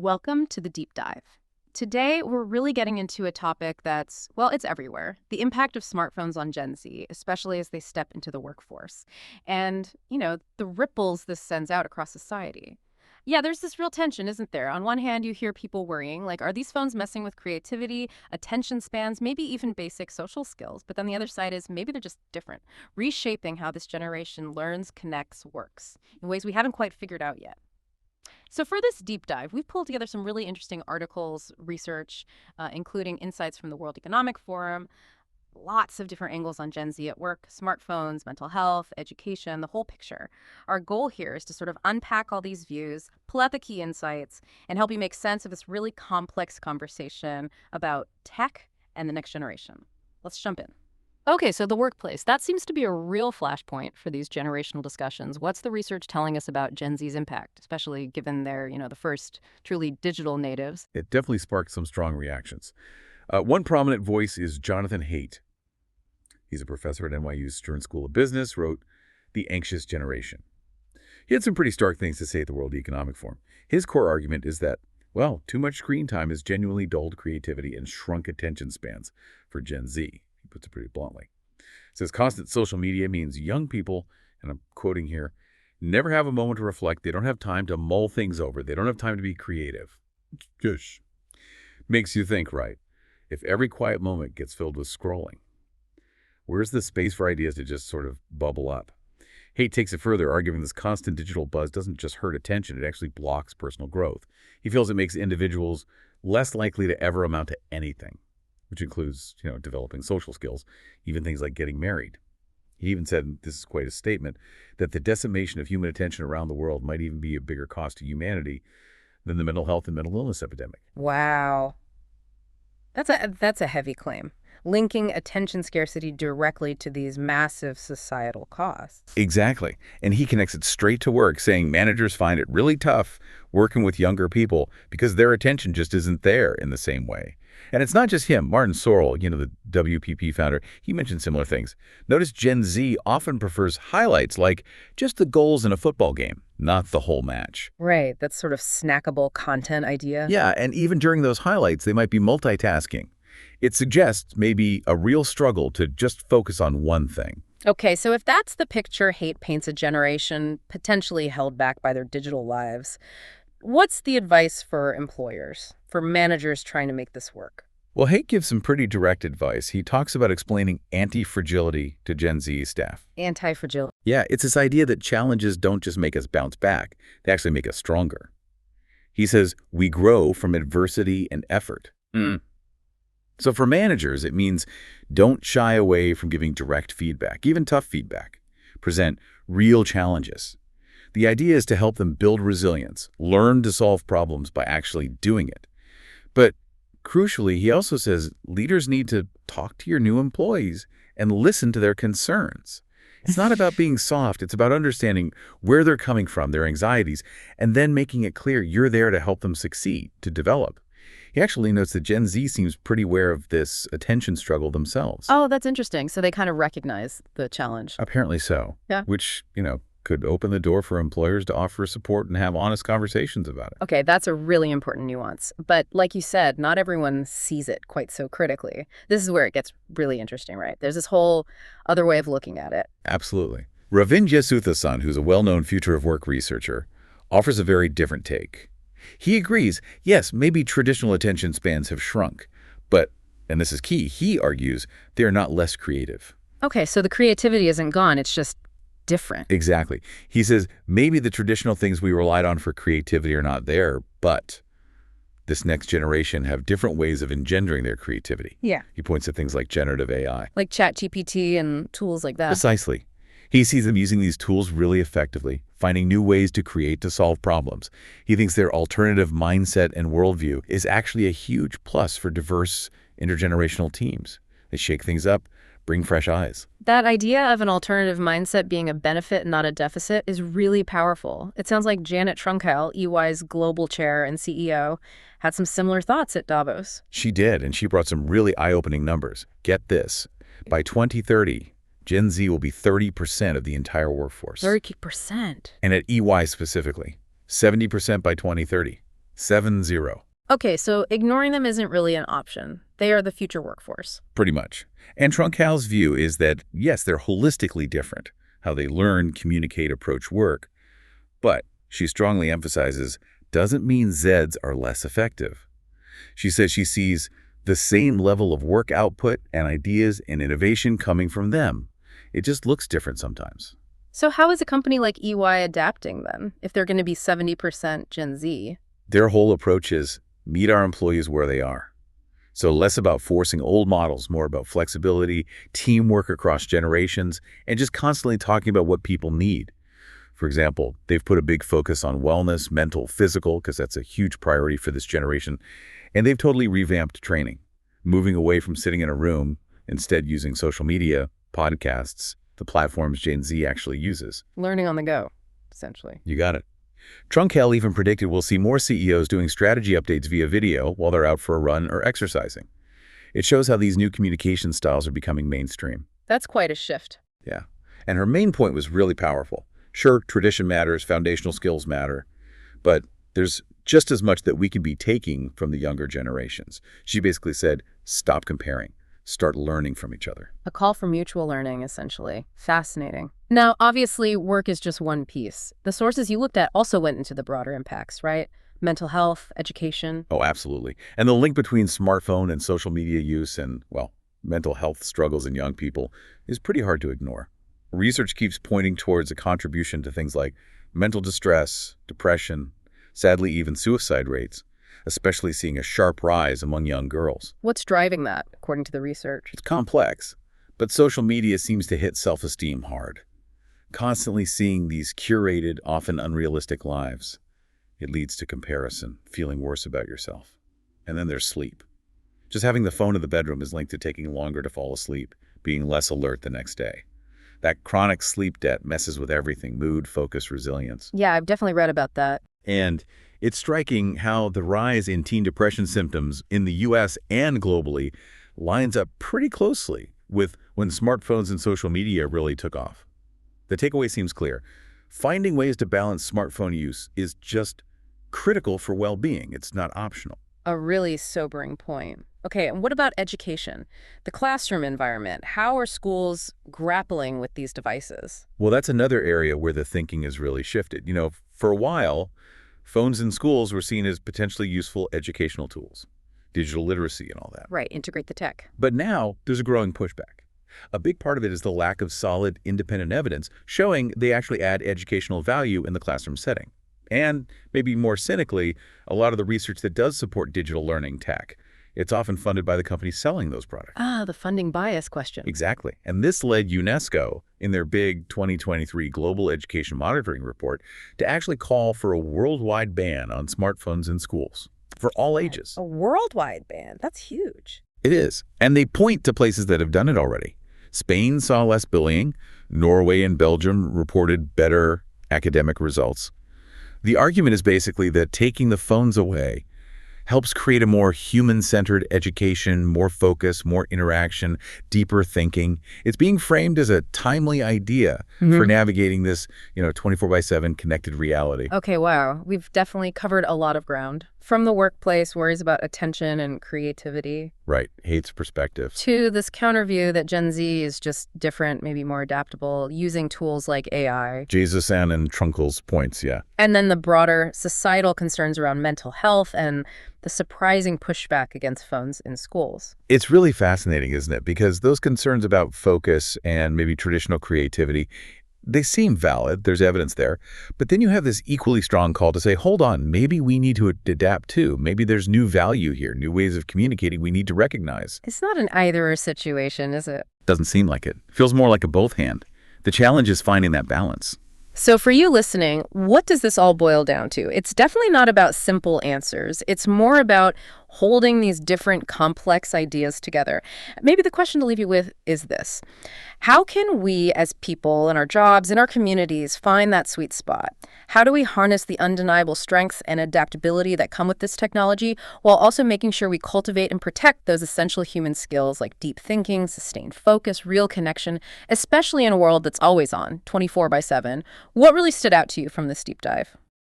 Welcome to the deep dive. Today, we're really getting into a topic that's, well, it's everywhere. The impact of smartphones on Gen Z, especially as they step into the workforce. And, the ripples this sends out across society. Yeah, there's this real tension, isn't there? On one hand, you hear people worrying, like, are these phones messing with creativity, attention spans, maybe even basic social skills? But then the other side is maybe they're just different, reshaping how this generation learns, connects, works in ways we haven't quite figured out yet. So for this deep dive, we've pulled together some really interesting articles, research, including insights from the World Economic Forum, lots of different angles on Gen Z at work, smartphones, mental health, education, the whole picture. Our goal here is to sort of unpack all these views, pull out the key insights, and help you make sense of this really complex conversation about tech and the next generation. Let's jump in. Okay, so the workplace. That seems to be a real flashpoint for these generational discussions. What's the research telling us about Gen Z's impact, especially given they're, the first truly digital natives? It definitely sparked some strong reactions. One prominent voice is Jonathan Haidt. He's a professor at NYU's Stern School of Business, wrote The Anxious Generation. He had some pretty stark things to say at the World Economic Forum. His core argument is that, well, too much screen time has genuinely dulled creativity and shrunk attention spans for Gen Z. He puts it pretty bluntly. Says constant social media means young people, and I'm quoting here, never have a moment to reflect. They don't have time to mull things over. They don't have time to be creative. Gosh. Makes you think, right? If every quiet moment gets filled with scrolling, where's the space for ideas to just sort of bubble up? Haidt takes it further, arguing this constant digital buzz doesn't just hurt attention, it actually blocks personal growth. He feels it makes individuals less likely to ever amount to anything, which includes, developing social skills, even things like getting married. He even said, this is quite a statement, that the decimation of human attention around the world might even be a bigger cost to humanity than the mental health and mental illness epidemic. Wow. That's a heavy claim, linking attention scarcity directly to these massive societal costs. Exactly. And he connects it straight to work, saying managers find it really tough working with younger people because their attention just isn't there in the same way. And it's not just him. Martin Sorrell, the WPP founder, he mentioned similar things. Notice Gen Z often prefers highlights like just the goals in a football game, not the whole match. Right, that sort of snackable content idea. Yeah, and even during those highlights, they might be multitasking. It suggests maybe a real struggle to just focus on one thing. Okay, so if that's the picture Haidt paints a generation potentially held back by their digital lives, what's the advice for employers, for managers trying to make this work? Well, Haidt gives some pretty direct advice. He talks about explaining anti-fragility to Gen Z staff. Anti-fragility. Yeah, it's this idea that challenges don't just make us bounce back, they actually make us stronger. He says, we grow from adversity and effort. So for managers, it means don't shy away from giving direct feedback, even tough feedback. Present real challenges. The idea is to help them build resilience, learn to solve problems by actually doing it. But crucially, he also says leaders need to talk to your new employees and listen to their concerns. It's not about being soft. It's about understanding where they're coming from, their anxieties, and then making it clear you're there to help them succeed, to develop. He actually notes that Gen Z seems pretty aware of this attention struggle themselves. Oh, that's interesting. So they kind of recognize the challenge. Apparently so. Yeah. Which, could open the door for employers to offer support and have honest conversations about it. Okay, that's a really important nuance. But like you said, not everyone sees it quite so critically. This is where it gets really interesting, right? There's this whole other way of looking at it. Absolutely. Ravindra Suthasan, who's a well-known future of work researcher, offers a very different take. He agrees, yes, maybe traditional attention spans have shrunk, but, and this is key, he argues, they are not less creative. Okay, so the creativity isn't gone, it's just different. Exactly. He says maybe the traditional things we relied on for creativity are not there, but this next generation have different ways of engendering their creativity. Yeah. He points to things like generative AI. Like ChatGPT and tools like that. Precisely. He sees them using these tools really effectively, finding new ways to create to solve problems. He thinks their alternative mindset and worldview is actually a huge plus for diverse intergenerational teams. They shake things up, bring fresh eyes. That idea of an alternative mindset being a benefit, not a deficit, is really powerful. It sounds like Janet Trunkel, EY's global chair and CEO, had some similar thoughts at Davos. She did, and she brought some really eye-opening numbers. Get this. By 2030, Gen Z will be 30% of the entire workforce. 30%? And at EY specifically, 70% by 2030. 7-0. Okay, so ignoring them isn't really an option. They are the future workforce. Pretty much. And Truncal's view is that, yes, they're holistically different, how they learn, communicate, approach work. But, she strongly emphasizes, doesn't mean Zeds are less effective. She says she sees the same level of work output and ideas and innovation coming from them. It just looks different sometimes. So how is a company like EY adapting then, if they're going to be 70% Gen Z? Their whole approach is meet our employees where they are. So less about forcing old models, more about flexibility, teamwork across generations, and just constantly talking about what people need. For example, they've put a big focus on wellness, mental, physical, because that's a huge priority for this generation. And they've totally revamped training, moving away from sitting in a room, instead using social media, podcasts, the platforms Gen Z actually uses. Learning on the go, essentially. You got it. Trunkel even predicted we'll see more CEOs doing strategy updates via video while they're out for a run or exercising. It shows how these new communication styles are becoming mainstream. That's quite a shift. Yeah. And her main point was really powerful. Sure, tradition matters, foundational skills matter, but there's just as much that we can be taking from the younger generations. She basically said, stop comparing. Start learning from each other. A call for mutual learning, essentially. Fascinating. Now, obviously, work is just one piece. The sources you looked at also went into the broader impacts, right? Mental health, education. Oh, absolutely. And the link between smartphone and social media use and, well, mental health struggles in young people is pretty hard to ignore. Research keeps pointing towards a contribution to things like mental distress, depression, sadly even suicide rates, especially seeing a sharp rise among young girls. What's driving that, according to the research? It's complex, but social media seems to hit self-esteem hard. Constantly seeing these curated, often unrealistic lives, it leads to comparison, feeling worse about yourself. And then there's sleep. Just having the phone in the bedroom is linked to taking longer to fall asleep, being less alert the next day. That chronic sleep debt messes with everything, mood, focus, resilience. Yeah, I've definitely read about that. And it's striking how the rise in teen depression symptoms in the U.S. and globally lines up pretty closely with when smartphones and social media really took off. The takeaway seems clear. Finding ways to balance smartphone use is just critical for well-being. It's not optional. A really sobering point. Okay, and what about education? The classroom environment. How are schools grappling with these devices? Well, that's another area where the thinking has really shifted. You know, for a while, phones in schools were seen as potentially useful educational tools, digital literacy and all that. Right, integrate the tech. But now there's a growing pushback. A big part of it is the lack of solid, independent evidence showing they actually add educational value in the classroom setting. And maybe more cynically, a lot of the research that does support digital learning tech, it's often funded by the companies selling those products. Ah, the funding bias question. Exactly. And this led UNESCO, in their big 2023 Global Education Monitoring Report, to actually call for a worldwide ban on smartphones in schools for all ages. A worldwide ban? That's huge. It is. And they point to places that have done it already. Spain saw less bullying. Norway and Belgium reported better academic results. The argument is basically that taking the phones away helps create a more human-centered education, more focus, more interaction, deeper thinking. It's being framed as a timely idea for navigating this, 24/7 connected reality. Okay, wow. We've definitely covered a lot of ground. From the workplace, worries about attention and creativity, Right. Hate's perspective. to this counter view that Gen Z is just different, maybe more adaptable, using tools like AI. Jesus and Trunkel's points, yeah. And then the broader societal concerns around mental health and the surprising pushback against phones in schools. It's really fascinating, isn't it? Because those concerns about focus and maybe traditional creativity, they seem valid. There's evidence there. But then you have this equally strong call to say, hold on, maybe we need to adapt too. Maybe there's new value here, new ways of communicating we need to recognize. It's not an either-or situation, is it? Doesn't seem like it. Feels more like a both hand. The challenge is finding that balance. So for you listening, what does this all boil down to? It's definitely not about simple answers. It's more about holding these different complex ideas together. Maybe the question to leave you with is this. How can we as people in our jobs, in our communities, find that sweet spot? How do we harness the undeniable strengths and adaptability that come with this technology while also making sure we cultivate and protect those essential human skills like deep thinking, sustained focus, real connection, especially in a world that's always on, 24/7? What really stood out to you from this deep dive?